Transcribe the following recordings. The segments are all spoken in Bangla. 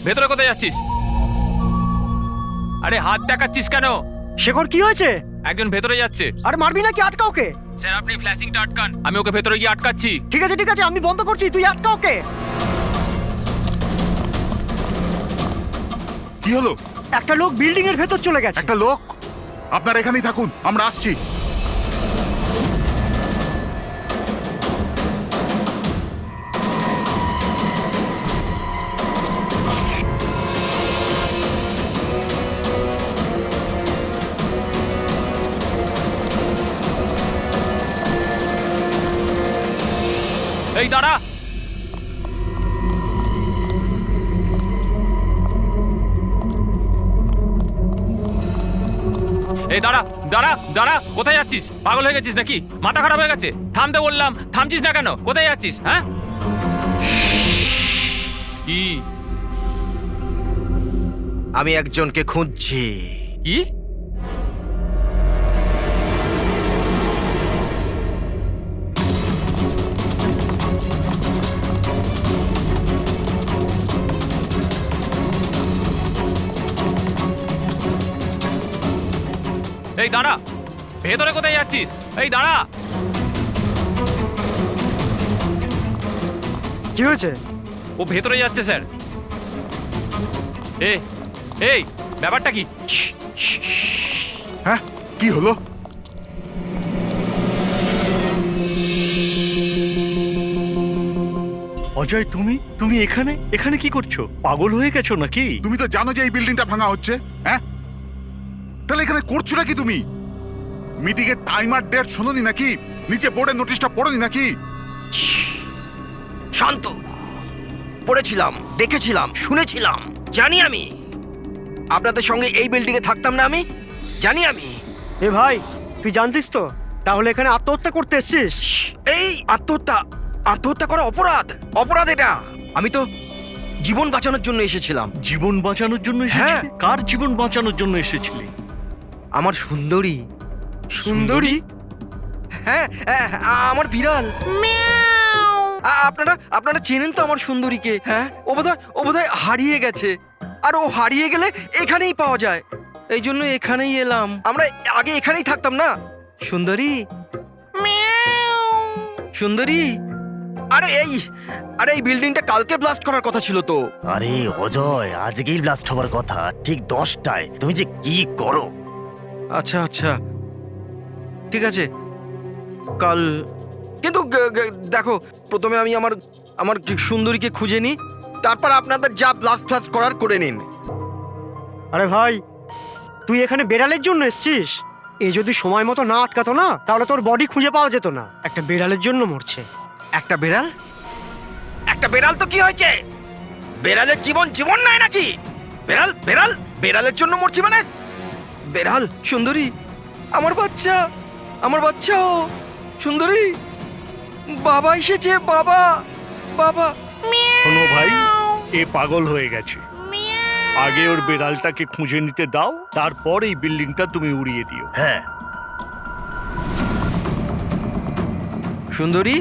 ভেতরে কোথায় যাচ্ছিস? আরে হাত দেখাচ্ছিস কেন? শেখর কি হয়েছে? একজন ভেতরে যাচ্ছে। আরে মারবি নাকি? আটকা ওকে। স্যার আপনি ফ্ল্যাশিংটা আটকান, আমি ওকে ভেতরে গিয়ে আটকাচ্ছি। ঠিক আছে আমি বন্ধ করছি, তুই আটকা ওকে। কি হলো? একটা লোক বিল্ডিং এর ভেতর চলে গেছে। একটা লোক? আপনারা এখানেই থাকুন, আমরা আসছি। এই দাঁড়া। এই দাঁড়া দাঁড়া দাঁড়া, কোথায় যাচ্ছিস? পাগল হয়ে গেছিস নাকি? মাথা খারাপ হয়ে গেছে? থামতে বললাম, থামছিস না কেন? কোথায় যাচ্ছিস? হ্যাঁ কি? আমি একজনকে খুঁজছি। কি? এই দাঁড়া, ভেতরে কোথায় যাচ্ছিস? এই দাঁড়া। কি হয়েছে? ও ভেতরে যাচ্ছে স্যার। এই ব্যাপারটা কি? হ্যাঁ, কি হলো? অজয়, তুমি এখানে কি করছো? পাগল হয়ে গেছো নাকি? তুমি তো জানো যে এই বিল্ডিংটা ভাঙা হচ্ছে। হ্যাঁ, তাহলে এখানে করছো নাকি তুমি? মিটিং এর টাইমার ডেট শোনোনি নাকি? নিচে বোর্ডের নোটিশটা পড়োনি নাকি? শান্ত। পড়েছিলাম, দেখেছিলাম, শুনেছিলাম। জানি আমি আপনাদের সঙ্গে এই বিল্ডিং এ থাকতাম না। আমি জানি। আমি এ ভাই, তুই জানতিস তো? তাহলে এখানে আত্মহত্যা করতে এসেছিস? এই আত্মহত্যা করা অপরাধ এটা। আমি তো জীবন বাঁচানোর জন্য এসেছিলাম। জীবন বাঁচানোর জন্য হ্যাঁ। এসেছিলি? কার জীবন বাঁচানোর জন্য এসেছিলি? আমার সুন্দরী। সুন্দরী? হ্যাঁ, আমার বিড়াল। আপনারা চেনেন তো আমার সুন্দরীকে? হ্যাঁ, ও বোধহয় হারিয়ে গেছে। আর ও হারিয়ে গেলে এখানেই পাওয়া যায়। এই জন্য এখানেই এলাম। আমরা আগে এখানেই থাকতাম না। সুন্দরী, সুন্দরী। আরে এই বিল্ডিংটা কালকে ব্লাস্ট করার কথা ছিল তো। আরে অজয়, আজকেই ব্লাস্ট হবার কথা, ঠিক 10টায়। তুমি যে কি করো! আচ্ছা, ঠিক আছে, কাল। কিন্তু দেখো, প্রথমে আমি আমার সুন্দরীকে খুঁজে নিই, তারপর আপনাদের যা ব্লাস্ট ফ্লাস্ট করার করে নিন। আরে ভাই, তুই এখানে বেড়ালের জন্য এসেছিস? এ যদি সময় মতো না আটকাতো না, তাহলে তোর বডি খুঁজে পাওয়া যেত না। একটা বেড়ালের জন্য মরছে। একটা বেড়াল তো কি হয়েছে? বেড়ালের জীবন নয় নাকি? বেড়ালের জন্য মরছি মানে? বেড়াল, সুন্দরী, আমার বাচ্চা ও সুন্দরী। বাবা এসেছে, বাবা। শোনো ভাই, এ পাগল হয়ে গেছে। আগে ওর বেড়ালটাকে খুঁজে নিতে দাও, তারপর এই বিল্ডিংটা তুমি উড়িয়ে দিও। হ্যাঁ, সুন্দরী,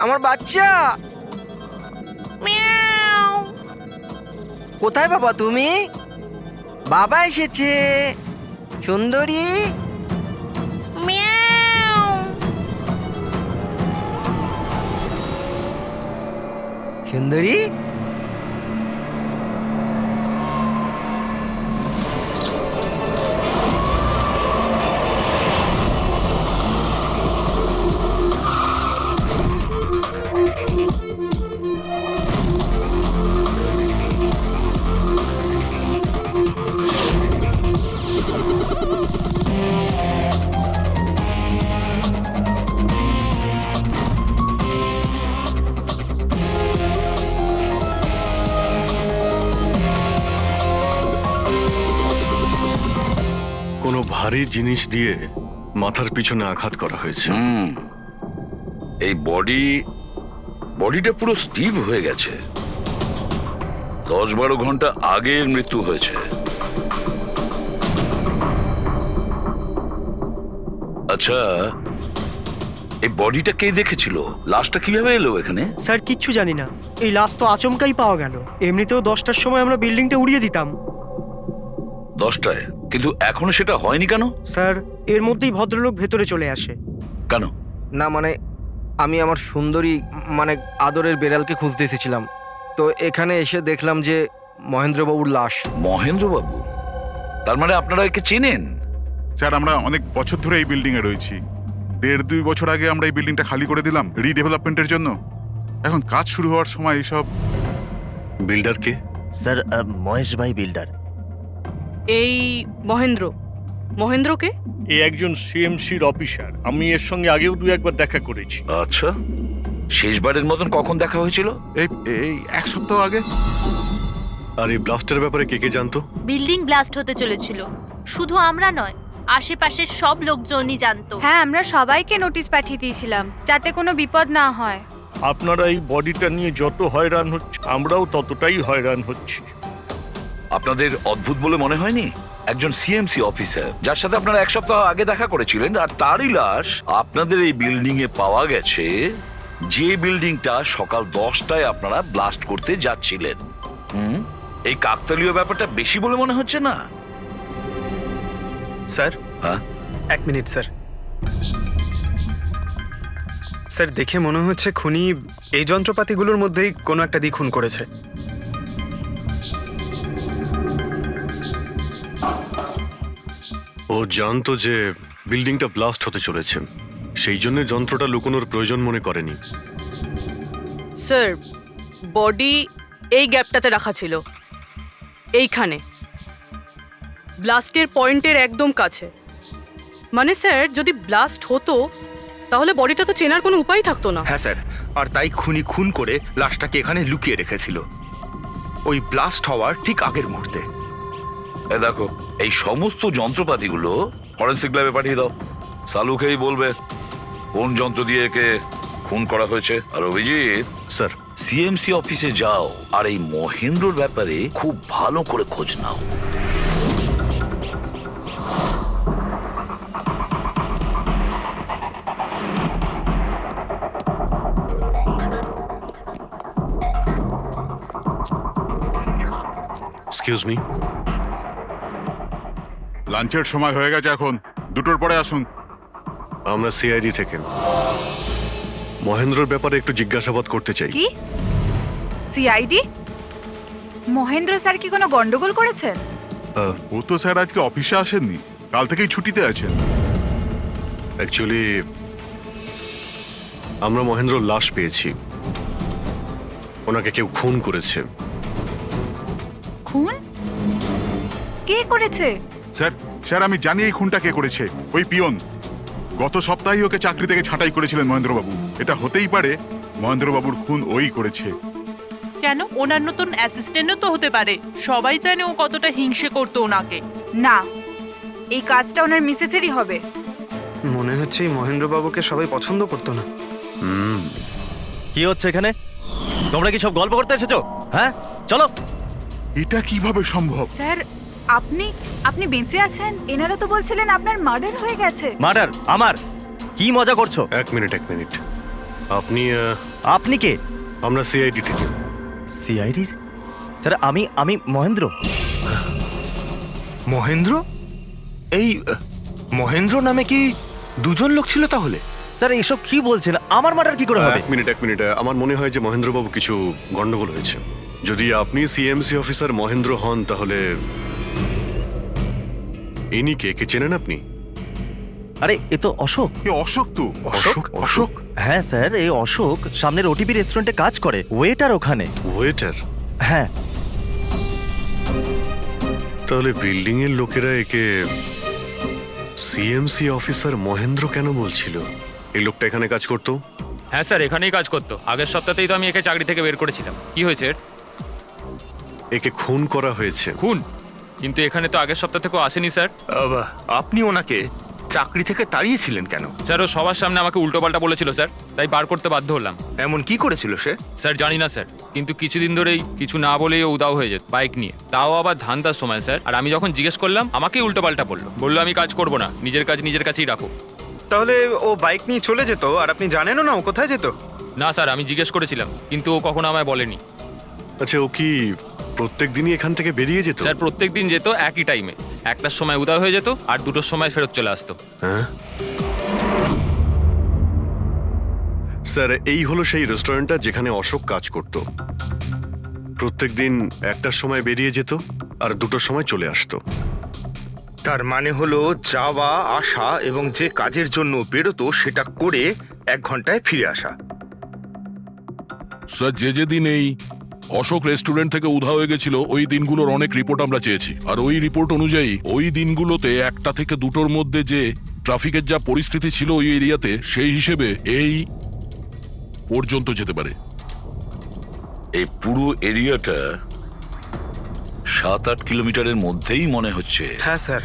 আমার বাচ্চা। কোথায় বাবা তুমি? বাবা এসেছে। সুন্দরী, সুন্দরী। কোনো ভারী জিনিস দিয়ে মাথার পিছনে আঘাত করা হয়েছে। এই বডিটা পুরো স্টিভ হয়ে গেছে। 10-12 ঘন্টা আগে এর মৃত্যু হয়েছে। আচ্ছা, এই বডিটা কে দেখেছিল? লাশটা কিভাবে এলো এখানে? স্যার কিচ্ছু জানি না, এই লাশ তো আচমকাই পাওয়া গেল। এমনিতেও 10টার সময় আমরা বিল্ডিংটা উড়িয়ে দিতাম। 10টায়? কিন্তু এখনো সেটা হয়নি কেন? স্যার এর মধ্যেই ভদ্রলোক ভেতরে চলে আসে। কেন? না মানে আমি আমার সুন্দরী মানে আদরের বেড়ালকে খুঁজতে এসেছিলাম, তো এখানে এসে দেখলাম যে মহেন্দ্রবাবুর লাশ। মহেন্দ্রবাবু? তার মানে আপনারা একে চেনেন? স্যার আমরা অনেক বছর ধরে এই বিল্ডিং এ রয়েছি। 1.5-2 বছর আগে আমরা এই বিল্ডিংটা খালি করে দিলাম রিডেভেলপমেন্টের জন্য। এখন কাজ শুরু হওয়ার সময় এইসব। বিল্ডার কে? স্যার মহেশ ভাই বিল্ডার। এই মহেন্দ্র, মহেন্দ্রকে এ একজন সিএমসির অফিসার, আমি এর সঙ্গে আগেও 2-1বার দেখা করেছি। আচ্ছা, শেষবারের মতন কখন দেখা হয়েছিল? এই এই 1 সপ্তাহ আগে। আর এই ব্লাস্টের ব্যাপারে কে কে জানতো? বিল্ডিং ব্লাস্ট হতে চলেছিল, শুধু আমরা নয়, আশেপাশের সব লোকজনই জানতো। হ্যাঁ, আমরা সবাইকে নোটিশ পাঠিয়ে দিয়েছিলাম যাতে কোনো বিপদ না হয়। আপনারা এই বডিটা নিয়ে যত হয়রান হচ্ছে, আমরাও ততটাই হয়রান হচ্ছি। আপনাদের অদ্ভুত বলে মনে হয়নি? একজন সিএমসি অফিসার যার সাথে আপনারা 1 সপ্তাহ আগে দেখা করেছিলেন, আর তারই লাশ আপনাদের এই বিল্ডিং এ পাওয়া গেছে, যে বিল্ডিংটা সকাল 10টায় আপনারা ব্লাস্ট করতে যাচ্ছিলেন। এই কাকতালীয় ব্যাপারটা বেশি বলে মনে হচ্ছে না? স্যার, হ্যাঁ? 1 মিনিট স্যার। স্যার দেখে মনে হচ্ছে খুনি এই যন্ত্রপাতিগুলোর মধ্যেই কোনো একটা দিয়ে খুন করেছে। ও জানতো যে বিল্ডিংটা ব্লাস্ট হতে চলেছে, সেই জন্য যন্ত্রটা লুকোনোর প্রয়োজন মনে করেনি। স্যার, বডি এই গ্যাপটাতে রাখা ছিল, এইখানে ব্লাস্টের পয়েন্টের একদম কাছে। মানে স্যার, যদি ব্লাস্ট হতো তাহলে বডিটা তো চেনার কোনো উপায় থাকতো না। হ্যাঁ স্যার, আর তাই খুনি খুন করে লাশটাকে এখানে লুকিয়ে রেখেছিল ওই ব্লাস্ট হওয়ার ঠিক আগের মুহূর্তে। দেখো, এই সমস্ত যন্ত্রপাতিগুলো ফরেন্সিক ল্যাবে পাঠিয়ে দাও। সালুকেই বলবে কোন যন্ত্র দিয়ে একে খুন করা হয়েছে। আর অভিজিৎ, স্যার সিএমসি অফিসে যাও আর এই মহেন্দ্রর ব্যাপারে খুব ভালো করে খোঁজ নাও। Excuse me. লাঞ্চের সময় হয়ে গেছে, এখন 2টোর পরে আসুন। আমরা সিআইডি থেকে মহেন্দ্রর ব্যাপারে একটু জিজ্ঞাসাবাদ করতে চাই। কি সিআইডি? মহেন্দ্র স্যার কি কোনো গন্ডগোল করেছেন? ও তো স্যার আজকে অফিসে আসেননি, কাল থেকেই ছুটিতে আছেন। অ্যাকচুয়ালি আমরা মহেন্দ্রর লাশ পেয়েছি, ওনাকে কেউ খুন করেছে। খুন? কে করেছে? স্যার স্যার আমি জানি এই খুনটা কে করেছে। ওই পিয়ন গত সপ্তাহেই ওকে চাকরি থেকে ছাঁটাই করেছিলেন মহেন্দ্রবাবু। এটা হতেই পারে মহেন্দ্রবাবুর খুন ওই করেছে। কেন? ওনার নতুন অ্যাসিস্ট্যান্টও তো হতে পারে, সবাই জানে ও কতটা হিংসে করতো ওনাকে। না, এই কাজটা ওনার মিসেসেরই হবে। মনে হচ্ছে এই মহেন্দ্রবাবুকে সবাই পছন্দ করতো না। কি হচ্ছে এখানে? তোমরা কি সব গল্প করতে এসেছো? হ্যাঁ চলো। এটা কিভাবে সম্ভব? স্যার, আপনি বেঁচে আছেন? এনারা তো বলছিলেন আপনার মার্ডার হয়ে গেছে। মার্ডার? আমার? কি মজা করছো? এক মিনিট। আপনি আপনি কে? আমরা সিআইডি থেকে। সিআইডি? স্যার আমি মহেন্দ্র। মহেন্দ্র? এই মহেন্দ্র নামে কি দুজন লোক ছিল তাহলে? স্যার এসব কি বলছেন? আমার মার্ডার কি করে হবে? এক মিনিট। আমার মনে হয় যে মহেন্দ্রবাবু কিছু গন্ডগোল হয়েছে। যদি আপনি সিএমসি অফিসার মহেন্দ্র হন, তাহলে ইনি কে চেনেন আপনি? আরে এ তো অশোক। এ অশোক তো। অশোক? হ্যাঁ স্যার, এই অশোক সামনের ওটিপি রেস্টুরেন্টে কাজ করে, ওয়েটার ওখানে। ওয়েটার? হ্যাঁ। তাহলে বিল্ডিং এর লোকেরা একে সিএমসি অফিসার মহেন্দ্র কেন বলছিল? এই লোকটা এখানে কাজ করতো? হ্যাঁ স্যার, এখানেই কাজ করতো। আগের সপ্তাহতেই তো আমি একে চাকরি থেকে বের করেছিলাম। কি হয়েছে? একে খুন করা হয়েছে। খুন? কিন্তু এখানে তো আগের সপ্তাহ থেকেও আসেনি স্যার। আপনি ওনাকে চাকরি থেকে তাড়িয়েছিলেন কেন? স্যার ও সবার সামনে আমাকে উল্টোপাল্টা বলেছিল স্যার, তাই বার করতে বাধ্য হলাম। এমন কি করেছিল সে? স্যার জানি না স্যার, কিন্তু কিছুদিন ধরেই কিছু না বলেই ও উদাও হয়ে যেত বাইক নিয়ে, তাও আবার ধান্দার সময় স্যার। আর আমি যখন জিজ্ঞেস করলাম আমাকেই উল্টোপাল্টা বললো আমি কাজ করবো না, নিজের কাজ নিজের কাছেই রাখো। তাহলে ও বাইক নিয়ে চলে যেত আর আপনি জানেনও না ও কোথায় যেত? না স্যার, আমি জিজ্ঞেস করেছিলাম কিন্তু ও কখনো আমায় বলেনি। আচ্ছা, ও কি প্রত্যেক দিনই এখান থেকে বেরিয়ে যেত? স্যার প্রত্যেক দিন যেত একই টাইমে, 1টার সময় উদয় হয়ে যেত আর 2টোর সময় ফেরত চলে আসতো। হ্যাঁ স্যার, এই হলো সেই রেস্টুরেন্টটা যেখানে অশোক কাজ করত। প্রত্যেক দিন 1টার সময় বেরিয়ে যেত আর 2টোর সময় চলে আসতো। তার মানে হলো যাওয়া আসা এবং যে কাজের জন্য বেরোতো সেটা করে 1 ঘন্টায় ফিরে আসা। স্যার, যে দিন এই অশোক রেস্টুরেন্ট থেকে উধাও হয়ে গেছিল ওই দিনগুলোর অনেক রিপোর্ট আমরা চেয়েছি, আর ওই রিপোর্ট অনুযায়ী ওই দিনগুলোতে 1টা থেকে 2টোর মধ্যে যে ট্রাফিকের যা পরিস্থিতি ছিল ওই এরিয়াতে, সেই হিসেবে এই পর্যন্ত যেতে পারে। এই পুরো এরিয়াটা 7-8 কিলোমিটারের মধ্যেই মনে হচ্ছে। হ্যাঁ স্যার,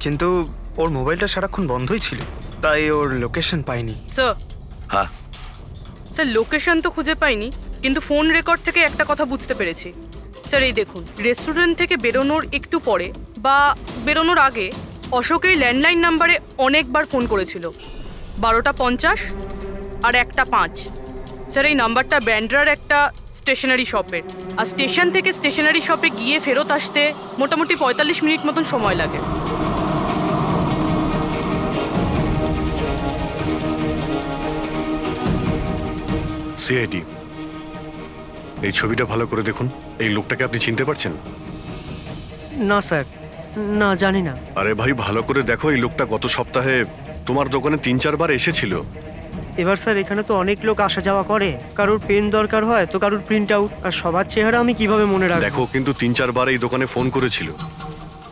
কিন্তু ওর মোবাইলটা সারাক্ষণ বন্ধই ছিল, তাই ওর লোকেশন পাইনি। স্যার হ্যাঁ স্যার, লোকেশন তো খুঁজে পাইনি, কিন্তু ফোন রেকর্ড থেকে একটা কথা বুঝতে পেরেছি। স্যার এই দেখুন, রেস্টুরেন্ট থেকে বেরোনোর একটু পরে বা বেরোনোর আগে অশোক এই ল্যান্ডলাইন নাম্বারে অনেকবার ফোন করেছিল, 12টা 50 আর 1টা 5। স্যার এই নাম্বারটা ব্যান্ড্রার একটা স্টেশনারি শপের, আর স্টেশন থেকে স্টেশনারি শপে গিয়ে ফেরত আসতে মোটামুটি 45 মিনিট মতন সময় লাগে। সিআইডি, এই ছবিটা ভালো করে দেখুন। এই লোকটাকে আপনি চিনতে পারছেন? না স্যার, না জানি না। আরে ভাই, ভালো করে দেখো, এই লোকটা গত সপ্তাহে তোমার দোকানে 3-4 বার এসেছিল। এবার স্যার এখানে তো অনেক লোক আসা যাওয়া করে, কারোর পেন দরকার হয় তো কারোর প্রিন্ট আউট, আর সবার চেহারা আমি কিভাবে মনে রাখবো? দেখো, কিন্তু 3-4 বার এই দোকানে ফোন করেছিল,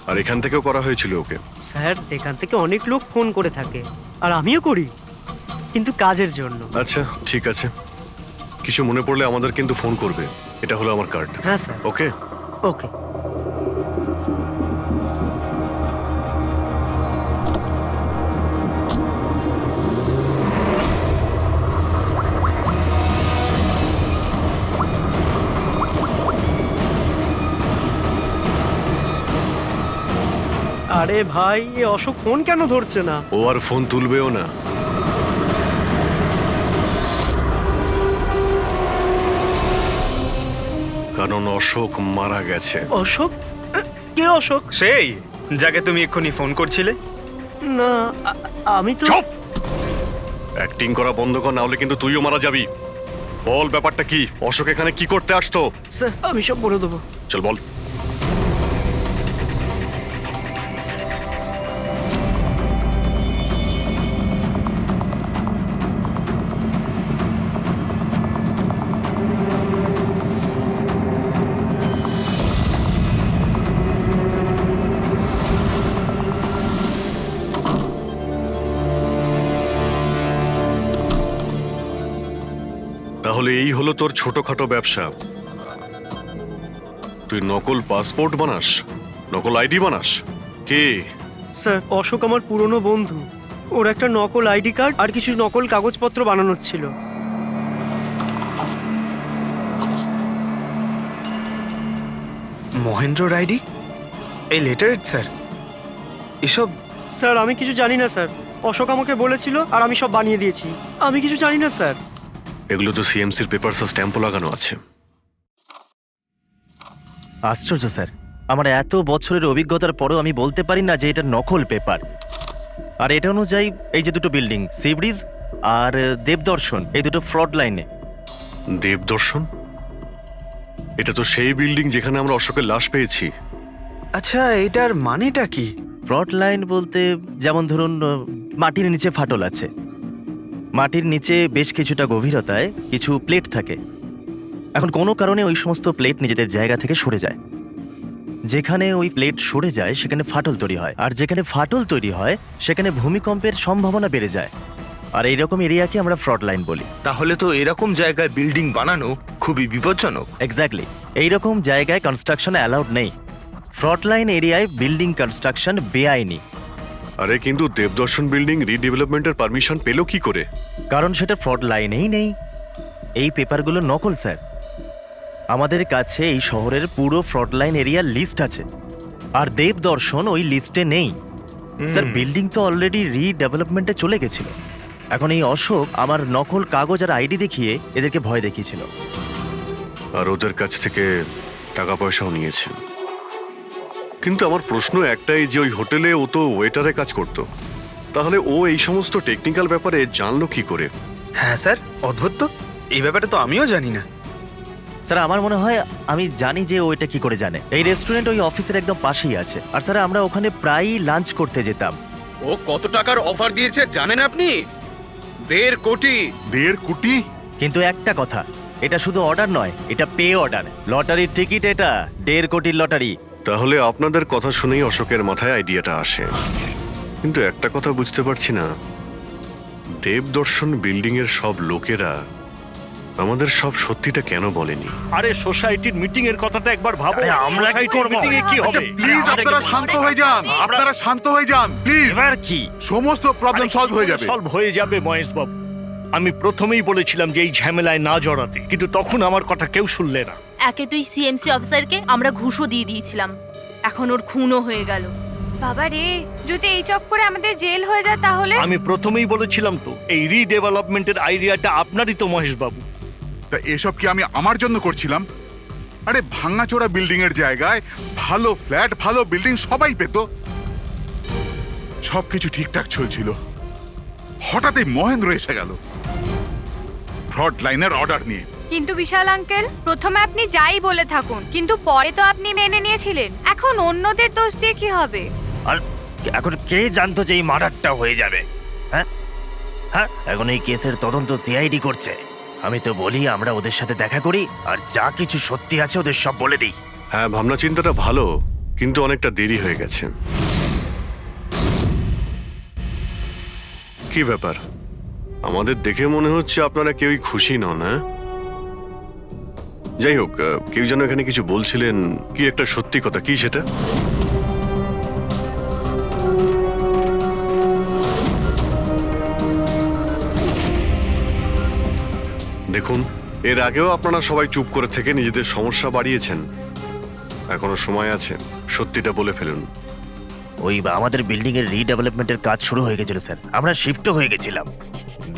আর এখান থেকেও করা হয়েছিল ওকে। স্যার এখান থেকে অনেক লোক ফোন করে থাকে, আর আমিও করি, কিন্তু কাজের জন্য। আচ্ছা ঠিক আছে, কিছু মনে পড়লে আমাদের কিন্তু ফোন করবে। এটা হলো আমার কার্ড। হ্যাঁ স্যার। ওকে ওকে। আরে ভাই, এ অশোক ফোন কেন ধরছে না? ও আর ফোন তুলবেও না। কারণ অশোক মারা গেছে। অশোক? কে অশোক? সেই যাকে তুমি এক্ষুনি ফোন করছিলে? না, আমি তো। চুপ! অ্যাক্টিং করা বন্ধ কর, না হলে কিন্তু তুইও মারা যাবি। বল ব্যাপারটা কি? অশোক এখানে কি করতে আসতো? স্যার আমি সব বলে দেবো। চল বল। তাহলে এই হলো তোর ছোটখাটো ব্যবসা। তুই নকল পাসপোর্ট বানাস, নকল আইডি বানাস। কে? স্যার অশোক আমার পুরনো বন্ধু, ওর একটা নকল আইডি কার্ড আর কিছু নকল কাগজপত্র বানানোর ছিল। মহেন্দ্র আইডি? এই লেটারেড স্যার? এসব? স্যার আমি কিছু জানি না স্যার, অশোক আমাকে বলেছিল আর আমি সব বানিয়ে দিয়েছি। আমি কিছু জানি না স্যার। এগুলো তো সিএমসির পেপারস আর স্ট্যাম্পও লাগানো আছে। আশ্চর্য স্যার, আমার এত বছরের অভিজ্ঞতার পরেও আমি বলতে পারি না যে এটা নকল পেপার। আর এটা অনুযায়ী এই যে দুটো বিল্ডিং, সি ব্রিজ আর দেবদর্শন, এই দুটো ফ্রড লাইনে। দেবদর্শন? এটা তো সেই বিল্ডিং যেখানে আমরা অশোকের লাশ পেয়েছি। আচ্ছা, এটার মানেটা কি? ফ্রড লাইন বলতে যেমন ধরুন মাটির নিচে ফাটল আছে, মাটির নিচে বেশ কিছুটা গভীরতায় কিছু প্লেট থাকে। এখন কোনো কারণে ওই সমস্ত প্লেট নিজেদের জায়গা থেকে সরে যায়। যেখানে ওই প্লেট সরে যায় সেখানে ফাটল তৈরি হয়, আর যেখানে ফাটল তৈরি হয় সেখানে ভূমিকম্পের সম্ভাবনা বেড়ে যায়। আর এইরকম এরিয়াকে আমরা ফ্রড লাইন বলি। তাহলে তো এরকম জায়গায় বিল্ডিং বানানো খুবই বিপজ্জনক। এক্স্যাক্টলি, এইরকম জায়গায় কনস্ট্রাকশন অ্যালাউড নেই। ফ্রড লাইন এরিয়ায় বিল্ডিং কনস্ট্রাকশন বেআইনি। আরে কিন্তু দেবদর্শন বিল্ডিং রিডেভেলপমেন্টের পারমিশন পেলো কি করে? কারণ সেটা ফ্রড লাইনেই নেই। এই পেপারগুলো নকল স্যার। আমাদের কাছে এই শহরের পুরো ফ্রড লাইন এরিয়ার লিস্ট আছে, আর দেবদর্শন ওই লিস্টে নেই। স্যার বিল্ডিং তো অলরেডি রিডেভেলপমেন্টে চলে গেছিল। এখন এই অশোক আমার নকল কাগজ আর আইডি দেখিয়ে এদেরকে ভয় দেখিয়েছিল। আর ওদের কাছ থেকে টাকা পয়সাও নিয়েছে। কিন্তু আমার প্রশ্ন একটাই যে ওই হোটেলে ও তো ওয়েটারে কাজ করতো, তাহলে ও এই সমস্ত টেকনিক্যাল ব্যাপারে জানলো কি করে? হ্যাঁ স্যার, অদ্ভুত তো, এই ব্যাপারে তো আমিও জানি না। স্যার আমার মনে হয় আমি জানি যে ও এটা কি করে জানে। এই রেস্টুরেন্ট ওই অফিসের একদম পাশেই আছে, আর স্যার আমরা ওখানে প্রায়ই লাঞ্চ করতে যেতাম। ও কত টাকার অফার দিয়েছে জানেন আপনি? 1.5 কোটি। 1.5 কোটি? কিন্তু একটা কথা, এটা শুধু অর্ডার নয়, এটা পে অর্ডার। লটারির টিকিট এটা, 1.5 কোটির লটারি। তাহলে আপনাদের কথা শুনেই অশোকের মাথায় আইডিয়াটা আসে। কিন্তু একটা কথা বুঝতে পারছি না, দেবদর্শন বিল্ডিং এর সব লোকেরা আমাদের সব সত্যিটা কেন বলেনি? আরে সোসাইটির মিটিং এর কথাটা একবার ভাবো। আরে আমরা কি করব? মিটিং এ কি হবে? প্লিজ আপনারা শান্ত হয়ে যান, আপনারা শান্ত হয়ে যান প্লিজ। এবার কি? সমস্ত প্রবলেম সলভ হয়ে যাবে। সলভ হয়ে যাবে মহেশ বাবু। আমি প্রথমেই বলেছিলাম যে এই ঝামেলায় না জড়াতে, কিন্তু তখন আমার কথা কেউ শুনলে না। একে তুই সিএমসি অফিসারকে আমরা ঘুষও দিয়ে দিয়েছিলাম, এখন ওর খুনও হয়ে গেল। বাবা রে, যদি এই চক্করে আমাদের জেল হয়ে যায় তাহলে? আমি প্রথমেই বলেছিলাম তো, এই রিডেভেলপমেন্টের আইডিয়াটা আপনারই তো মহেশ বাবু। তা এসব কি আমি আমার জন্য করছিলাম? আরে ভাঙাচোরা বিল্ডিং এর জায়গায় ভালো ফ্ল্যাট, ভালো বিল্ডিং সবাই পেত। সবকিছু ঠিকঠাক চলছিল, হঠাৎই মহেন্দ্র এসে গেল ফ্রড লাইনের অর্ডার নিয়ে। কিন্তু বিশাল আঙ্কেল, প্রথমে আপনি যাই বলে থাকুন, কিন্তু পরে তো আপনি মেনে নিয়েছিলেন। এখন অন্যদের দোষ দিয়ে কি হবে? আর এখন কে জানতো যে এই মার্ডারটা হয়ে যাবে? হ্যাঁ হ্যাঁ, এখন এই কেসের তদন্ত সিআইডি করছে। আমি তো বলি আমরা ওদের সাথে দেখা করি, আর যা কিছু সত্যি আছে ওদের সব বলে দিই। হ্যাঁ, ভাবনা চিন্তাটা ভালো, কিন্তু অনেকটা দেরি হয়ে গেছে। কি ব্যাপার, আমাদের দেখে মনে হচ্ছে আপনারা কেউই খুশি নন। হ্যাঁ, যাই হোক, কেউ যেন এখানে কিছু বলছিলেন, কি একটা সত্যি কথা, কি সেটা? দেখুন, এর আগেও আপনারা সবাই চুপ করে থেকে নিজেদের সমস্যা বাড়িয়েছেন। এখনো সময় আছে, সত্যিটা বলে ফেলুন। ওই আমাদের বিল্ডিং এর রিডেভেলপমেন্টের কাজ শুরু হয়ে গেছিল স্যার, আমরা শিফটও হয়ে গেছিলাম।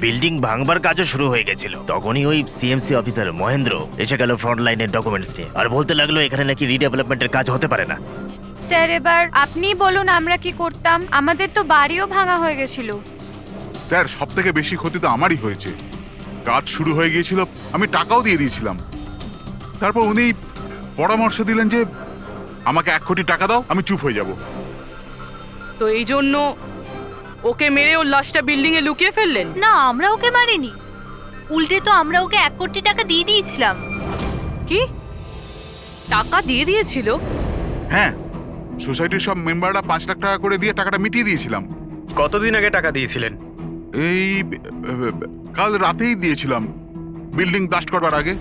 বিল্ডিং ভাঙবার কাজও শুরু হয়ে গেছিল। তখনই ওই সিএমসি অফিসার মহেন্দ্র এসে গেল ফ্রন্ট লাইনের ডকুমেন্টস নিয়ে, আর বলতে লাগলো এখানে নাকি রিডেভেলপমেন্টের কাজ হতে পারে না। স্যার এবার আপনি বলুন আমরা কি করতাম? আমাদের তো বাড়িও ভাঙা হয়ে গেছিল। স্যার, সব থেকে বেশি ক্ষতি তো আমারই হয়েছে। কাজ শুরু হয়ে গিয়েছিল, আমি টাকাও দিয়ে দিয়েছিলাম। তারপর উনি পরামর্শ দিলেন যে আমাকে 1 কোটি টাকা দাও, আমি চুপ হয়ে যাব। তো এই জন্য ওকে মেরে ওর লাশটা বিল্ডিং এ লুকিয়ে ফেললেন? না, আমরা ওকে মারিনি, উল্টে তো আমরা ওকে 1 কোটি টাকা দিয়ে দিয়েছিলাম। কি টাকা দিয়ে দিয়েছিল? হ্যাঁ, সোসাইটির সব মেম্বাররা 5 লাখ টাকা করে দিয়ে টাকাটা মিটিয়ে দিয়েছিলাম। কতদিন আগে টাকা দিয়েছিলেন? এই কাল রাতেই দিয়েছিলাম, বিল্ডিং ব্লাস্ট করবার আগে।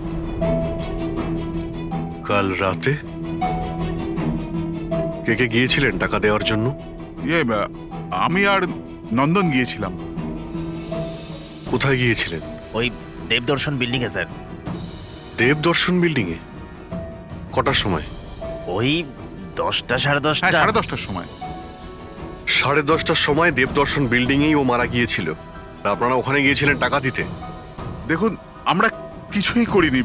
কাল রাতে? কে কে গিয়েছিলেন টাকা দেওয়ার জন্য? আমি আর নন্দন গিয়েছিলাম। কোথায় গিয়েছিলেন? ওই দেবদর্শন বিল্ডিং এ স্যার। দেবদর্শন বিল্ডিং এ? কটার সময়? ওই 10টা, সাড়ে 10টা। হ্যাঁ, 10:30টার সময়। 10:30টার সময় দেবদর্শন বিল্ডিং এই ও মারা গিয়েছিল। আর আপনারা ওখানে গিয়েছিলেন টাকা দিতে? দেখুন, আমরা কিছুই করিনি,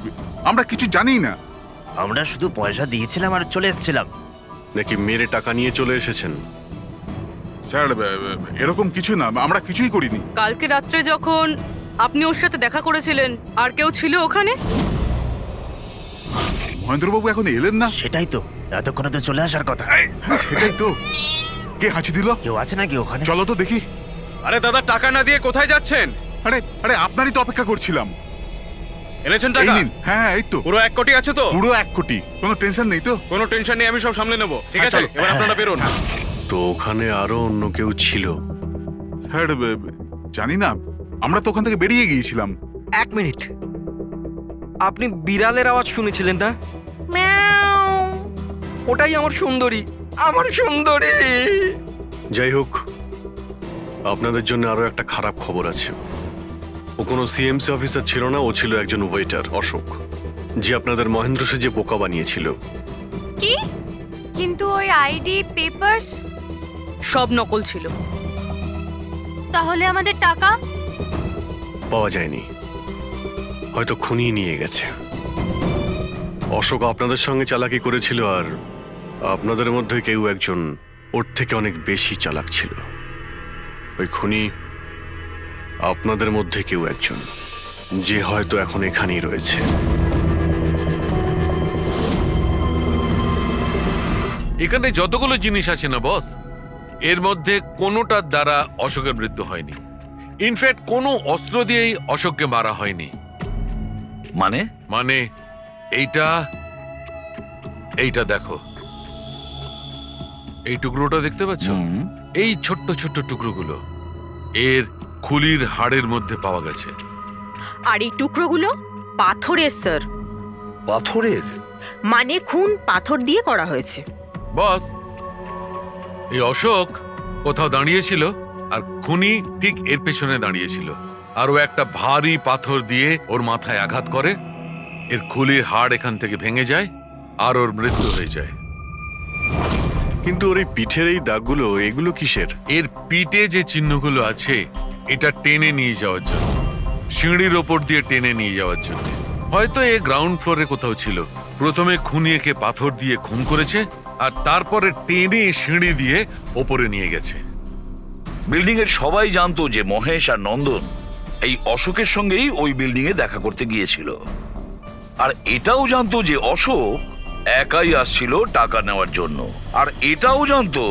আমরা কিছু জানি না। আমরা শুধু পয়সা দিয়েছিলাম আর চলে এসেছিলাম। নাকি মেরে টাকা নিয়ে চলে এসেছেন? স্যার, এরকম কিছু না, আমরা কিছুই করিনি। কালকে রাত্রে যখন আপনি ওর সাথে দেখা করেছিলেন, আর কেউ ছিল ওখানে? মহেন্দ্রবাবু এখন এলেন না। সেটাই তো, এতক্ষণে তো চলে আসার কথা। হ্যাঁ, সেটাই তো। কে হাঁচি দিল? কেউ আছে নাকি ওখানে? চলো তো দেখি। আরে দাদা, টাকা না দিয়ে কোথায় যাচ্ছেন? আরে আরে, আপনারই তো অপেক্ষা করছিলাম। এনেছেন এই টাকা? নিন। হ্যাঁ, এই তো পুরো 1 কোটি আছে তো? পুরো 1 কোটি, কোনো টেনশন নেই তো? কোনো টেনশন নেই, আমি সব সামলে নেব। ঠিক হ্যাঁ, আছে, চলো। এবার আপনারা বেরোন। তো ওখানে আরো অন্য কেউ ছিল? স্যার, জানি না, আমরা তো ওখান থেকে বেরিয়ে গিয়েছিলাম। 1 মিনিট, আপনি বিড়ালের আওয়াজ শুনেছিলেন না? ওটাই আমার সুন্দরী, আমার সুন্দরী। যাই হোক, আপনাদের জন্য আরো একটা খারাপ খবর আছে। ও কোনো সিএমসি অফিসার ছিল না, ও ছিল একজন ওয়েটার, অশোক, যে আপনাদের মহেন্দ্র সেজে বোকা বানিয়েছিল। কি? কিন্তু ওই আইডি পেপারস সব নকল ছিল। তাহলে আমাদের টাকা? পাওয়া যায়নি, হয়তো খুনিয়ে নিয়ে গেছে। অশোক আপনাদের সঙ্গে চালাকি করেছিল, আর আপনাদের মধ্যে কেউ একজন ওর থেকে অনেক বেশি চালাক ছিল। ওই খুনি আপনাদের মধ্যে কেউ একজন, যে হয়তো এখন এখানেই রয়েছে। এখানে যতগুলো জিনিস আছে না বস, এর মধ্যে কোনোটার দ্বারা অশোকের মৃত্যু হয়নি। ইনফ্যাক্ট কোনো অস্ত্র দিয়েই অশোককে মারা হয়নি। মানে মানে এইটা দেখো, এই টুকরোটা দেখতে পাচ্ছ? এই ছোট্ট ছোট্ট টুকরোগুলো এর খুলির হাড়ের মধ্যে পাওয়া গেছে। আর এই টুকরোগুলো পাথরের স্যার। পাথরের? মানে খুন পাথর দিয়ে করা হয়েছে। বস, এই অশোক কোথাও দাঁড়িয়েছিল আর খুনি ঠিক এর পেছনে দাঁড়িয়েছিল, আর ও একটা ভারী পাথর দিয়ে ওর মাথায় আঘাত করে, এর খুলির হাড় এখান থেকে ভেঙে যায় আর ওর মৃত্যু হয়ে যায়। কিন্তু ওর এই পিঠের এই দাগগুলো, এগুলো কিসের? এর পিঠে যে চিহ্নগুলো আছে, এটা টেনে নিয়ে যাওয়ার জন্য, সিঁড়ির ওপর দিয়ে টেনে নিয়ে যাওয়ার জন্য। হয়তো এ গ্রাউন্ড ফ্লোরে কোথাও ছিল। প্রথমে খুনি একে পাথর দিয়ে খুন করেছে, আর তারপরে টেনে সিঁড়ি দিয়ে ওপরে নিয়ে গেছে। বিল্ডিং এর সবাই জানতো যে মহেশ আর নন্দন এই অশোকের সঙ্গেই ওই বিল্ডিং এ দেখা করতে গিয়েছিল, আর এটাও জানতো যে অশোক একাই আসছিল টাকা নেওয়ার জন্য, আর এটাও জানতো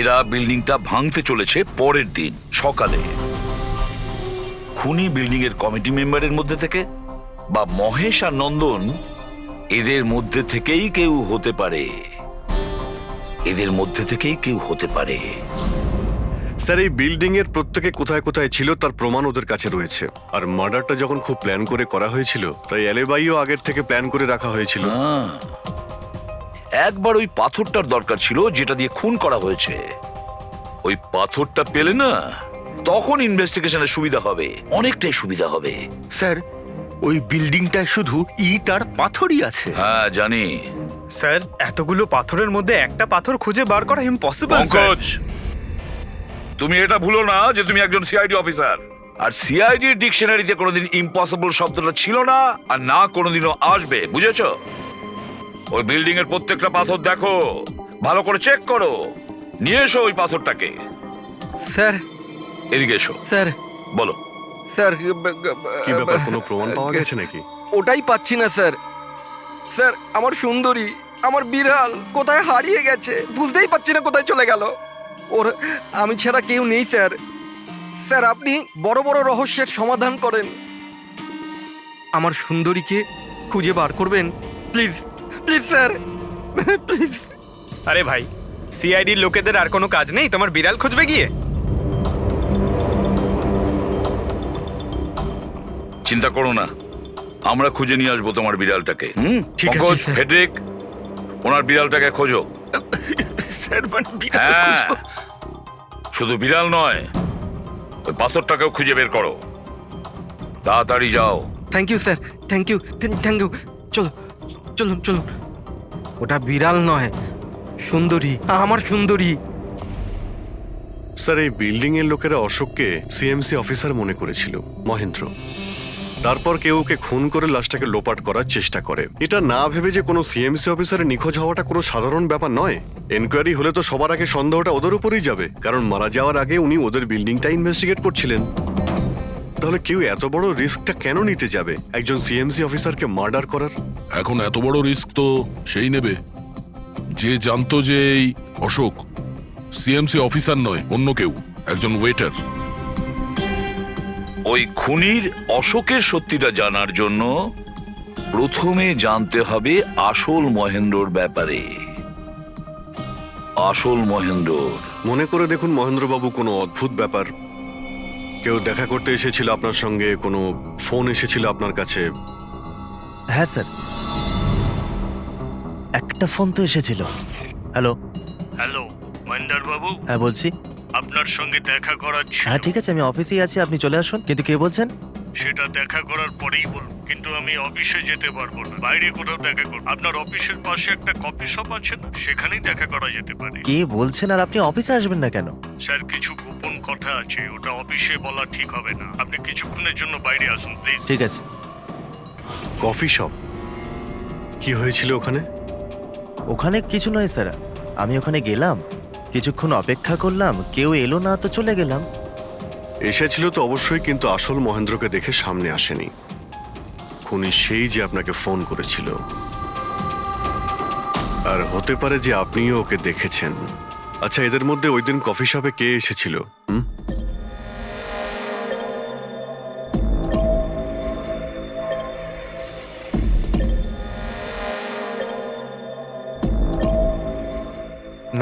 এরা বিল্ডিংটা ভাঙতে চলেছে পরের দিন সকালে। খুনি বিল্ডিং এর কমিটি মেম্বারের মধ্যে থেকে বা মহেশ আর নন্দন এদের মধ্যে থেকেই কেউ হতে পারে, এদের মধ্যে থেকেই কেউ হতে পারে। স্যার, এই বিল্ডিং এর প্রত্যেকে কোথায় কোথায় ছিল তার প্রমাণ ওদের কাছে রয়েছে। আর মার্ডারটা যখন খুব প্ল্যান করে করা হয়েছিল, তাই এলেবাইও আগের থেকে প্ল্যান করে রাখা হয়েছিল। একবার ওই পাথরটার দরকার ছিল যেটা দিয়ে খুন করা হয়েছে। ওই পাথরটা পেলে না, তখন ইনভেস্টিগেশনের সুবিধা হবে, অনেকটাই সুবিধা হবে। স্যার, ওই বিল্ডিংটায় শুধু ইট আর পাথরই আছে। হ্যাঁ জানি স্যার, এতগুলো পাথরের মধ্যে একটা পাথর খুঁজে বার করা ইম্পসিবল। পঙ্কজ, তুমি এটা ভুলো না যে তুমি একজন সিআইডি অফিসার, আর সিআইডি ডিকশনারিতে কোনোদিন ইম্পসিবল শব্দটা ছিল না, আর না কোনোদিনও আসবে, বুঝেছো? ওই বিল্ডিং এর প্রত্যেকটা পাথর দেখো, ভালো করে চেক করো, নিয়ে এসো ওই পাথরটাকে। স্যার, এদিকে এসো। স্যার, বলো। স্যার, কি ব্যাপার, কোনো প্রমাণ পাওয়া গেছে নাকি? ওটাই পাচ্ছি না স্যার। স্যার, আমার সুন্দরী, আমার বিড়াল কোথায় হারিয়ে গেছে, বুঝতেই পারছি না কোথায় চলে গেল। ওর আমি ছাড়া কেউ নেই স্যার। স্যার, আপনি বড় বড় রহস্যের সমাধান করেন, আমার সুন্দরীকে খুঁজে বার করবেন প্লিজ, প্লিজ স্যার, প্লিজ। আরে ভাই, সিআইডির লোকেদের আর কোনো কাজ নেই তোমার বিড়াল খুঁজবে গিয়ে? চিন্তা করো না, আমরা খুঁজে নিয়ে আসবো তোমার বিড়ালটাকে। ঠিক আছে স্যার। ফেডরিক, ওনার বিড়ালটাকে খোঁজো। স্যার, হ্যাঁ, শুধু বিড়াল নয়, ওই পাথরটাকেও খুঁজে বের করো, তাড়াতাড়ি যাও। Thank you sir, thank you, thank you. চলো, চলুন চলুন। ওটা বিড়াল নয়, সুন্দরী, আমার সুন্দরী। স্যার, এই বিল্ডিং এর লোকেরা অশোককে সিএমসি অফিসার মনে করেছিল, মহেন্দ্র। তারপর কেউ ওকে খুন করে লাশটাকে লোপাট করার চেষ্টা করে। এটা না ভেবে যে কোনো সিএমসি অফিসারের নিখোঁজ হওয়াটা কোনো সাধারণ ব্যাপার নয়। এনকোয়ারি হলে তো সবার আগে সন্দেহটা ওদের উপরেই যাবে, কারণ মারা যাওয়ার আগে উনি ওদের বিল্ডিংটা ইনভেস্টিগেট করছিলেন। তাহলে কেউ এত বড় রিস্কটা কেন নিতে যাবে একজন সিএমসি অফিসারকে মার্ডার করার? এখন এত বড় রিস্ক তো সেই নেবে যে জানতো যে এই অশোক সিএমসি অফিসার নয়, অন্য কেউ, একজন ওয়েটার। ওই খুনির অশোকের সত্যিটা জানার জন্য প্রথমে জানতে হবে আসল মহেন্দ্রর ব্যাপারে। আসল মহেন্দ্র মনে করে দেখুন মহেন্দ্রবাবু, কোনো অদ্ভুত ব্যাপার। কেউ দেখা করতে এসেছিল আপনার সঙ্গে, কোনো ফোন এসেছিল আপনার কাছে? হ্যাঁ স্যার, একটা ফোন তো এসেছিল। হ্যালো হ্যালো মহেন্দ্র বাবু, হ্যাঁ বলছি। আপনার সঙ্গে দেখা করার ছিল। হ্যাঁ ঠিক আছে, আমি অফিসেই আছি, আপনি চলে আসুন। কিন্তু কে বলছেন? সেটা দেখা করার পরেই বলুন, কিন্তু আমি অফিসে যেতে পারবো না, বাইরে কোথাও দেখা করব। আপনার অফিসের পাশে একটা কফি শপ আছে না, সেখানেই দেখা করা যেতে পারে। কে বলছেন? আর আপনি অফিসে আসবেন না কেন? স্যার, কিছু গোপন কথা আছে, ওটা অফিসে বলা ঠিক হবে না। আপনি কিছুক্ষণের জন্য বাইরে আসুন প্লিজ। ঠিক আছে। Coffee shop? কি হয়েছিল ওখানে? ওখানে কিছু নয় স্যার, আমি ওখানে গেলাম, কিছুক্ষণ অপেক্ষা করলাম, কেউ এলো না তো চলে গেলাম। এসেছিল তো অবশ্যই, কিন্তু আসল মহেন্দ্রকে দেখে সামনে আসেনি। খুনি সেই যে আপনাকে ফোন করেছিল। আর হতে পারে যে আপনিও ওকে দেখেছেন। আচ্ছা, এদের মধ্যে ওই দিন কফি শপে কে এসেছিল?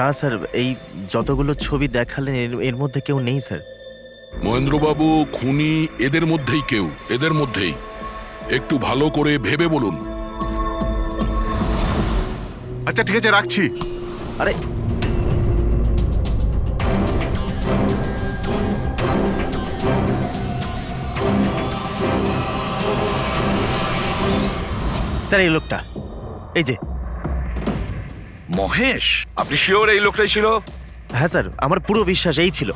না স্যার, এই যতগুলো ছবি দেখালেন এর মধ্যে কেউ নেই স্যার। মহেন্দ্রবাবু, খুনি এদের মধ্যেই কেউ, এদের মধ্যেই। একটু ভালো করে ভেবে বলুন। আচ্ছা ঠিক আছে, রাখছি। আরে স্যার, এই লোকটা, এই যে মহেশ, আপনি শিওর এই লোকটাই ছিল? হ্যাঁ স্যার, আমার পুরো বিশ্বাস এই ছিল।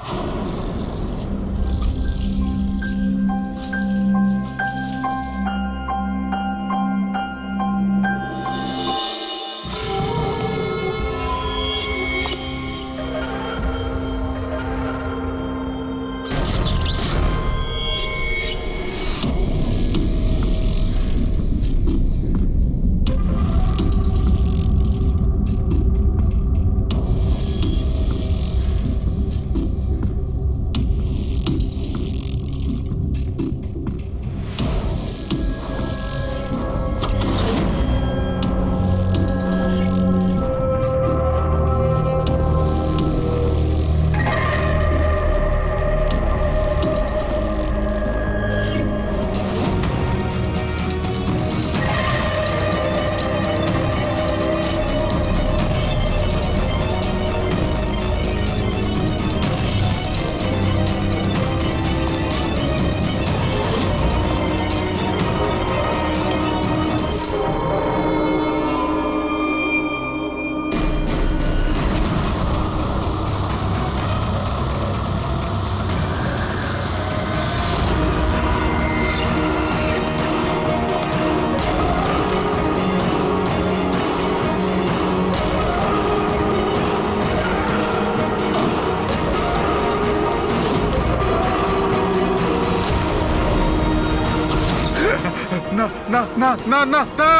না না না না না না!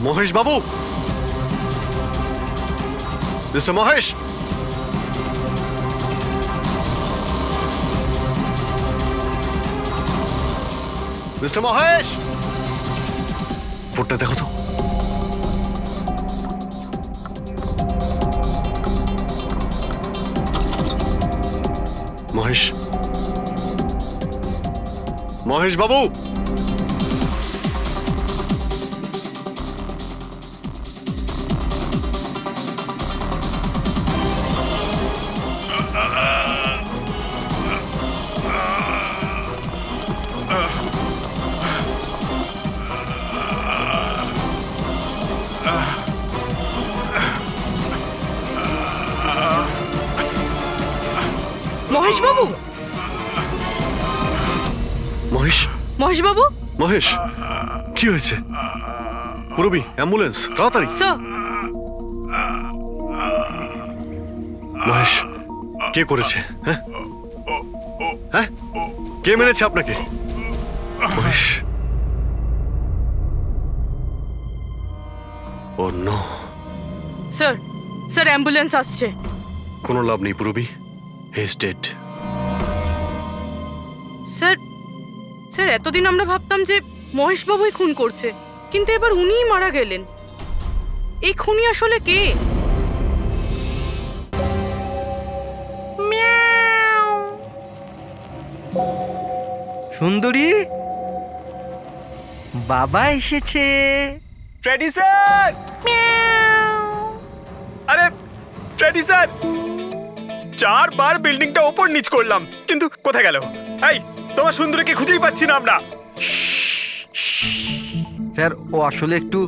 মহেশ বাবু, মিস্টার মহেশ, মিস্টার মহেশ, ফোনটা দেখো তো। মহেশ, মহেশ বাবু, মহেশ বাবু, মহেশ, মহেশ বাবু, মহেশ, কি হয়েছে? পুরবি, অ্যাম্বুলেন্স, তাড়াতাড়ি। স্যার, মহেশ, কে করেছে? হ্যাঁ হ্যাঁ, কে মেরেছে আপনাকে? মহেশ, ও নো। স্যার, স্যার অ্যাম্বুলেন্স আসছে। কোনো লাভ নেই পুরবি, he is dead. Sir, sir এতদিন আমরা ভাবতাম যে মহেশ বাবুই খুন করছে, কিন্তু এবার উনিই মারা গেলেন। এই খুনি আসলে কে? সুন্দরী, বাবা এসেছে। Freddie sir! আরে ফ্রেডি স্যার, 4 বার বিল্ডিংটা ওপর নিচ করলাম, কিন্তু কোথায় গেল? এই, তোমার সুন্দরীকে খুঁজেই পাচ্ছি না আমরা। স্যার, ও আসলে একটু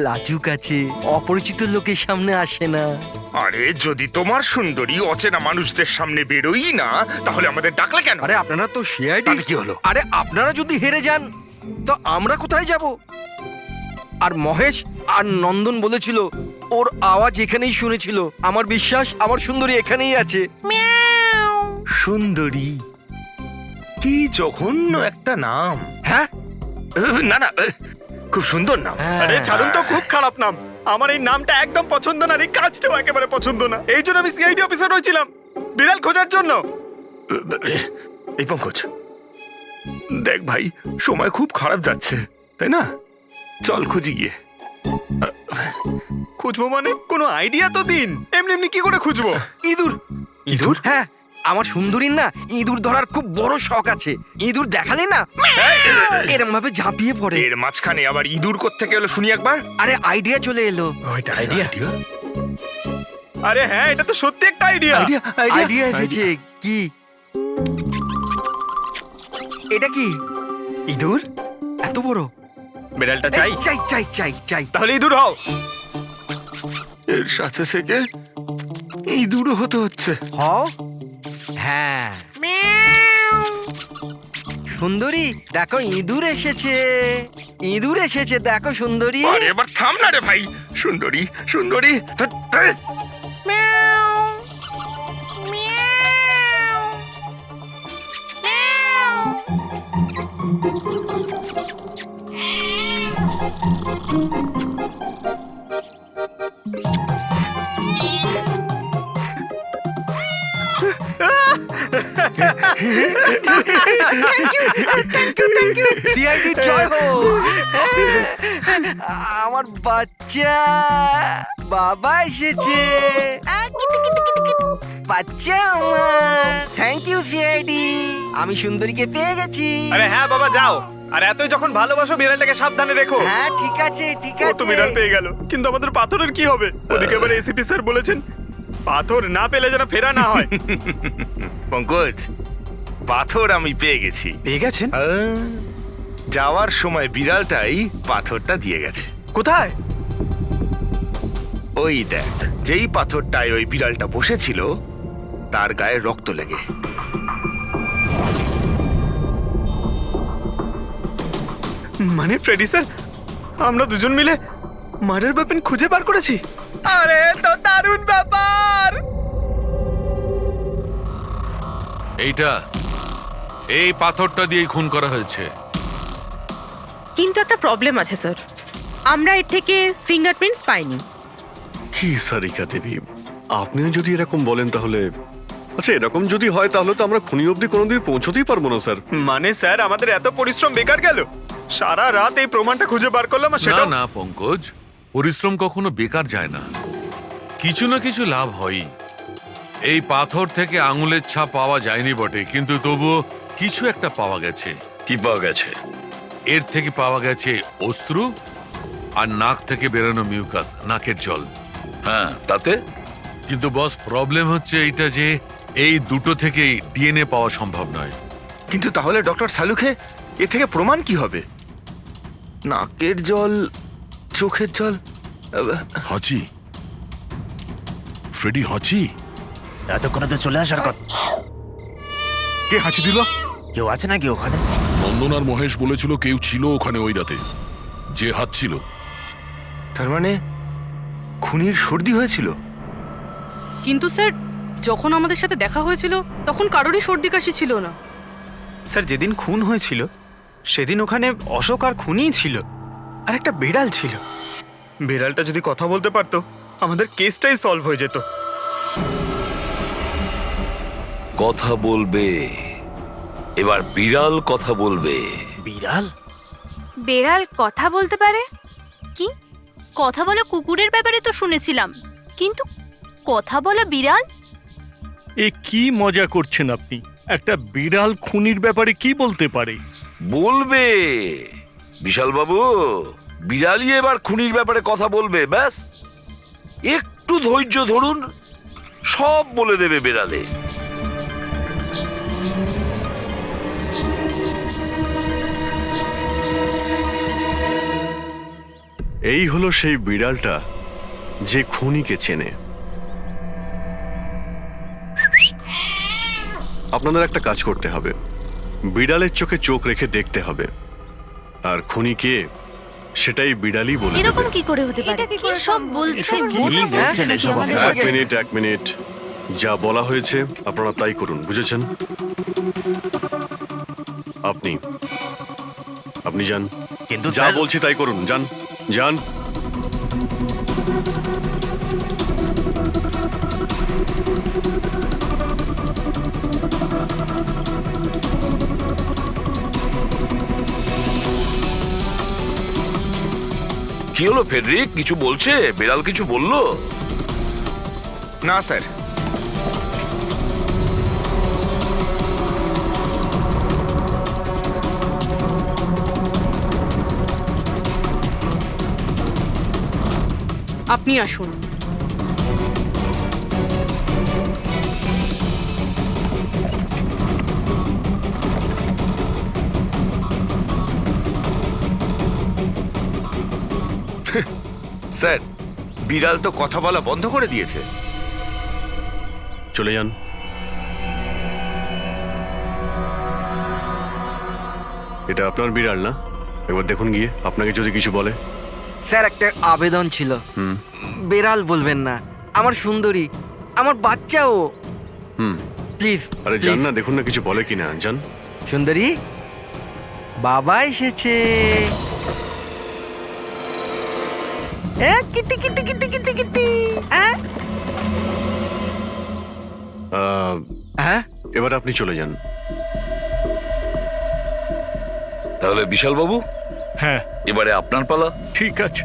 লাজুক আছে, অপরিচিত লোকের সামনে আসে না। আরে যদি তোমার সুন্দরী অচেনা মানুষদের সামনে বেরোই না, তাহলে আমাদের ডাকলে কেন? আরে আপনারা তো সিআইডি। তাতে কি হলো? আরে আপনারা যদি হেরে যান তো আমরা কোথায় যাব? আর মহেশ আর নন্দন বলেছিল ওর আওয়াজ এখানেই শুনেছিল। আমার বিশ্বাস আমার সুন্দরী এখানেই আছে। সুন্দরী, কি জঘন্য একটা নাম। হ্যাঁ, না না, খুব সুন্দর নাম। আরে ছাড়ুন তো, খুব খারাপ নাম। আমার এই নামটা একদম পছন্দ না, আর এই কাজটাও একেবারে পছন্দ না। এই জন্য আমি সিআইডি অফিসার হয়েছিলাম, বিড়াল খোঁজার জন্য। এই পঙ্কজ, দেখ ভাই, সময় খুব খারাপ যাচ্ছে, তাই না? চল খুঁজি গিয়ে। খুঁজবো মানে কোনো আইডিয়া তো দিন। এমনি এমনি কি করে খুঁজবো? ইঁদুর। ইঁদুর? হ্যাঁ, আমার সুন্দরীর না ইঁদুর ধরার খুব বড় শখ আছে। ইঁদুর দেখালে না এরম ভাবে ঝাঁপিয়ে পড়ে। এর মাঝখানে আবার ইঁদুর কোত্থেকে এলো শুনি একবার। আরে আইডিয়া চলে এলো। ওইটা আইডিয়া? আরে হ্যাঁ, এটা তো সত্যি একটা আইডিয়া। আইডিয়া এসেছে। কি এটা? কি ইঁদুর? এত বড়? বিড়ালটা চাই? চাই চাই চাই চাই। তাহলে ইঁদুর হও। এর সাথে থেকে ইঁদুরও হতে হচ্ছে। হও। হ্যাঁ, সুন্দরী দেখো, ইঁদুর এসেছে। ইঁদুর এসেছে, দেখো সুন্দরী। আরে এবার থাম না রে ভাই। সুন্দরী, সুন্দরী, সিআইডি জয় হোক। আমার বাচ্চা বাবা এসেছে। বাচ্চা আমার। থ্যাংক ইউ সিআইডি, আমি সুন্দরীকে পেয়ে গেছি। আরে হ্যাঁ বাবা, যাও। আর এতই যখন ভালোবাসো, বিড়ালটাকে সাবধানে রেখো। হ্যাঁ ঠিক আছে ঠিক ও তো আছে। বিড়াল পেয়ে গেল, কিন্তু আমাদের পাথরের কি হবে? ওদিকে আবার এসিপি স্যার বলেছেন পাথর না পেলে যেন ফেরা না হয়। পঙ্কজ, পাথর আমি পেয়ে গেছি। পেয়ে গেছেন? যাওয়ার সময় বিড়ালটাই পাথরটা দিয়ে গেছে। কোথায়? ওই দেখ, যেই পাথরটায় ওই বিড়ালটা বসেছিল তার গায়ে রক্ত লেগে। মানে ফ্রেডি স্যার, আমরা দুজন মিলে মার্ডার ওয়েপন খুঁজে বার করেছি। আরে তো দারুণ ব্যাপার। এই পাথরটা দিয়েই খুন করা হয়েছে। কিন্তু একটা প্রবলেম আছে স্যার, আমরা এর থেকে ফিঙ্গারপ্রিন্টস পাইনি। কি সারিকা দেবী, আপনিও যদি এরকম বলেন তাহলে আচ্ছা, এরকম যদি হয় তাহলে তো আমরা খুনি অবধি কোনোদিন পৌঁছতেই পারবো না স্যার। মানে স্যার, আমাদের এত পরিশ্রম বেকার গেল। সারা রাত এই প্রমাণটা খুঁজে বার করলাম, আর না সেটা না পঙ্কজ, পরিশ্রম কখনো বেকার যায় না, কিছু না কিছু লাভ হয়ই। এই পাথর থেকে আঙুলের ছাপ পাওয়া যায়নি বটে, কিন্তু তবুও কিছু একটা পাওয়া গেছে। কি পাওয়া গেছে? এর থেকে পাওয়া গেছে অস্ত্র আর নাক থেকে বেরোনো মিউকাস, নাকের জল। হ্যাঁ, তাতে? কিন্তু বস, প্রবলেম হচ্ছে এইটা যে এই দুটো থেকেই ডিএনএ পাওয়া সম্ভব নয়। কিন্তু তাহলে ডক্টর সালুখে এ থেকে প্রমাণ কি হবে? নাকের জল, চোখের জল। হাঁচি, ফ্রেডি হাঁচি। এতক্ষণে তো চলে আসার কথা। কে হাঁচি দিল? কেউ আছে নাকি ওখানে? নন্দন আর মহেশ বলেছিল কেউ ছিল ওখানে ওই রাতে, যে হাত ছিল। তার মানে খুনির সর্দি হয়েছিল। কিন্তু স্যার, যখন আমাদের সাথে দেখা হয়েছিল তখন কারোরই সর্দি কাশি ছিল না। স্যার, যেদিন খুন হয়েছিল সেদিন ওখানে অশোক আর খুনিই ছিল, আর একটা বিড়াল ছিল। বিড়ালটা যদি কথা বলতে পারতো, আমাদের কেসটাই সলভ হয়ে যেত। কথা বলবে, এবার বিড়াল কথা বলবে। বিড়াল? বেড়াল কথা বলতে পারে? কি কথা বলা কুকুরের ব্যাপারে তো শুনেছিলাম, কিন্তু কথা বলা বিড়াল? এ কি মজা করছেন আপনি? একটা বিড়াল খুনির ব্যাপারে কি বলতে পারে? বলবে বিশাল বাবু, বিড়ালই এবার খুনির ব্যাপারে কথা বলবে। ব্যাস একটু ধৈর্য ধরুন, সব বলে দেবে বিড়ালে। এই হলো সেই বিড়ালটা যে খুনিকে চেনে। আপনাদের একটা কাজ করতে হবে, বিড়ালের চোখে চোখ রেখে দেখতে হবে, আর খুনিকে সেটাই বিড়ালই বলে দেবে। এরকম কি করে হতে পারে? কি সব বলছে? এক মিনিট, যা বলা হয়েছে আপনারা তাই করুন, বুঝেছেন? আপনি যান, কিন্তু যা বলছি তাই করুন, যান যান। কি হলো ফেডরিক, কিছু বলছে? বিড়াল কিছু বললো? না স্যার। আপনি আসুন। স্যার, বিড়াল তো কথা বলা বন্ধ করে দিয়েছে। চলে যান। এটা আপনার বিড়াল না? একবার দেখুন গিয়ে, আপনাকে যদি কিছু বলে। স্যার, একটা আবেদন ছিল। বেড়াল বলবেন না, আমার সুন্দরী, আমার বাচ্চাও। প্লিজ। আরে যান না, দেখুন না কিছু বলে কিনা, যান। সুন্দরী, বাবা এসেছে। Kitty Kitty Kitty Kitty Kitty. এবার আপনি চলে যান। তাহলে বিশাল বাবু, হ্যাঁ, এবারে আপনার পালা। ঠিক আছে।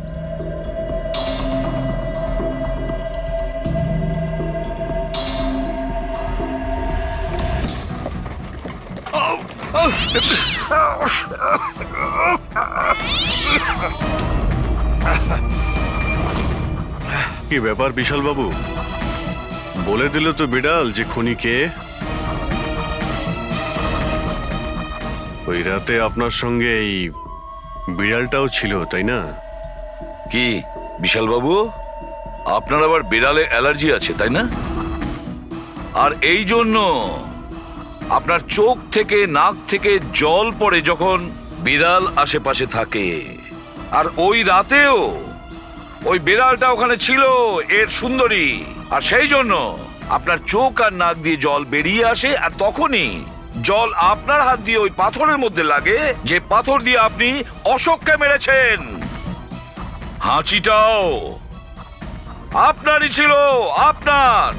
কি ব্যাপার বিশাল বাবু, বলে দিল তো বিড়াল যে খুনি কে? ওই রাতে আপনার সঙ্গে এই বিড়ালটাও ছিল, তাই না? কি বিশাল বাবু, আপনার আবার বিড়ালে অ্যালার্জি আছে, তাই না? আর এই জন্য আপনার চোখ থেকে নাক থেকে জল পড়ে যখন বিড়াল আশেপাশে থাকে। আর ওই রাতেও ওই বিড়ালটা ওখানে ছিল, এর সুন্দরী, আর সেই জন্য আপনার চোখ আর নাক দিয়ে জল বেরিয়ে আসে, আর তখনই জল আপনার হাত দিয়ে ওই পাথরের মধ্যে লাগে, যে পাথর দিয়ে আপনি অশোককে মেরেছেন। হাঁচিটাও আপনারই ছিল, আপনার।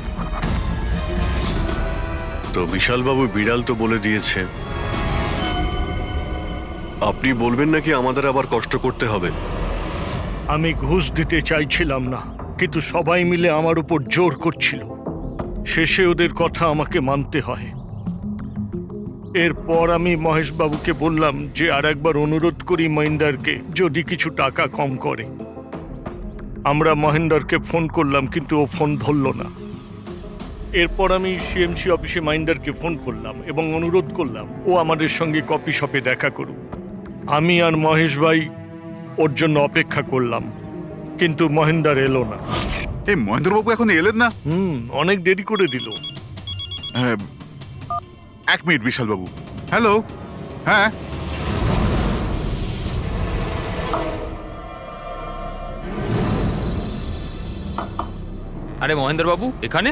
তো বিশাল বাবু, বিড়াল তো বলে দিয়েছে, আপনি বলবেন নাকি আমাদের আবার কষ্ট করতে হবে? আমি ঘুষ দিতে চাইছিলাম না, কিন্তু সবাই মিলে আমার উপর জোর করছিল। শেষে ওদের কথা আমাকে মানতে হয়। এরপর আমি মহেশবাবুকে বললাম যে আর একবার অনুরোধ করি মহেন্দারকে, যদি কিছু টাকা কম করে। আমরা মহেন্দারকে ফোন করলাম, কিন্তু ও ফোন ধরল না। এরপর আমি সিএমসি অফিসে মহেন্দারকে ফোন করলাম এবং অনুরোধ করলাম ও আমাদের সঙ্গে কফি শপে দেখা করুক। আমি আর মহেশ ভাই ওর জন্য অপেক্ষা করলাম, কিন্তু মহেন্দার এলো না। এই মহেন্দ্রবাবু এখন এলেন না? অনেক দেরি করে দিল। হ্যাঁ, এক মিনিট বিশাল বাবু। হ্যালো, হ্যাঁ। আরে মহেন্দ্র বাবু, এখানে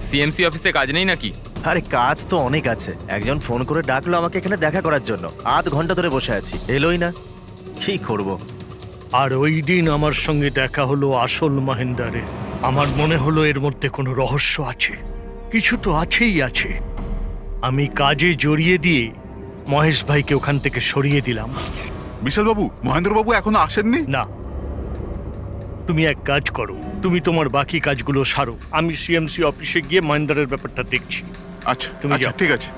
সিএমসি অফিসে কাজ নেই নাকি? আরে কাজ তো অনেক আছে। একজন ফোন করে ডাকলো আমাকে এখানে দেখা করার জন্য, আধ ঘন্টা ধরে বসে আছি, এলোই না। কি করব? আর ওই দিন আমার সঙ্গে দেখা হলো আসল মহেন্দারের। আমার মনে হলো এর মধ্যে কোনো রহস্য আছে, কিছু তো আছেই আছে। আমি কাজে জড়িয়ে দিয়ে মহেশ ভাইকে ওখান থেকে সরিয়ে দিলাম। বিশাল বাবু, মহেন্দ্রবাবু এখনো আসেননি? না, তুমি এক কাজ করো, তুমি তোমার বাকি কাজগুলো সারো, আমি সিএমসি অফিসে গিয়ে মহেন্দারের ব্যাপারটা দেখছি। আচ্ছা তুমি আচ্ছা যাও। ঠিক আছে।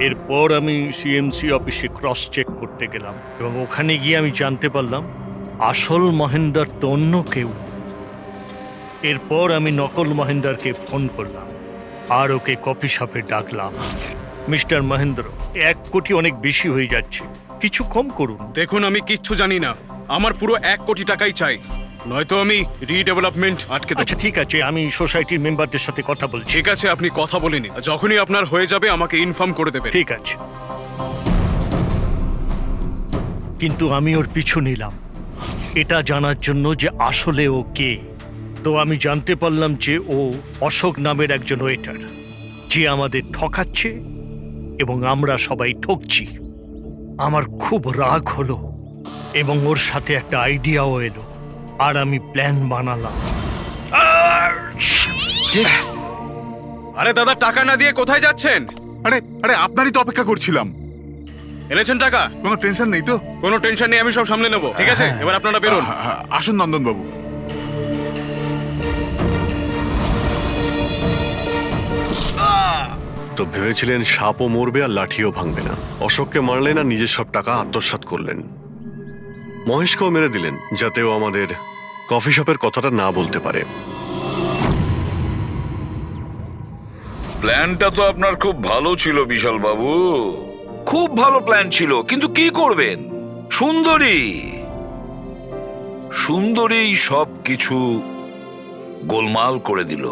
এরপর আমি সিএমসি অফিসে ক্রস চেক করতে গেলাম এবং ওখানে গিয়ে আমি জানতে পারলাম আসল মহেন্দার তো অন্য কেউ। এরপর আমি নকল মহেন্দারকে ফোন করলাম আর ওকে কফি শপে ডাকলাম। মিস্টার মহেন্দ্র, 1 কোটি অনেক বেশি হয়ে যাচ্ছে, কিছু কম করুন। দেখুন, আমি কিচ্ছু জানি না, আমার পুরো 1 কোটি টাকাই চাই, নয়তো আমি রিডেভেলপমেন্ট আটকে দেব। আচ্ছা ঠিক আছে, আমি সোসাইটির মেম্বারদের সাথে কথা বলছি। ঠিক আছে, আপনি কথা বলে নিন, যখনই আপনার হয়ে যাবে আমাকে ইনফর্ম করে দেবেন। ঠিক আছে, কিন্তু আমি ওর পিছু নিলাম এটা জানার জন্য যে আসলে ও কে। তো আমি জানতে পারলাম যে ও অশোক নামের একজন ওয়েটার, যে আমাদের ঠকাচ্ছে এবং আমরা সবাই ঠকছি। আমার খুব রাগ হলো এবং ওর সাথে একটা আইডিয়াও এলো, আর আমি প্ল্যান বানালাম। আরে দাদা, টাকা না দিয়ে কোথায় যাচ্ছেন? আরে আরে আপনারই তো অপেক্ষা করছিলাম। এনেছেন টাকা? কোনো টেনশন নেই তো? কোনো টেনশন নেই, আমি সব সামলে নেব। ঠিক আছে, এবার আপনারা বেরোন। আসুন নন্দন বাবু। তো ভেবেছিলেন সাপও মরবে আর লাঠিও ভাঙবে না। অশোককে মারলেন আর নিজের সব টাকা আত্মসাৎ করলেন। মহেশকেও মেরে দিলেন যাতে ও আমাদের কফি শপের কথাটা না বলতে পারে। প্ল্যানটা তো আপনার খুব ভালো ছিল বিশাল বাবু, খুব ভালো প্ল্যান ছিল, কিন্তু কি করবেন? সুন্দরী সব কিছু গোলমাল করে দিল।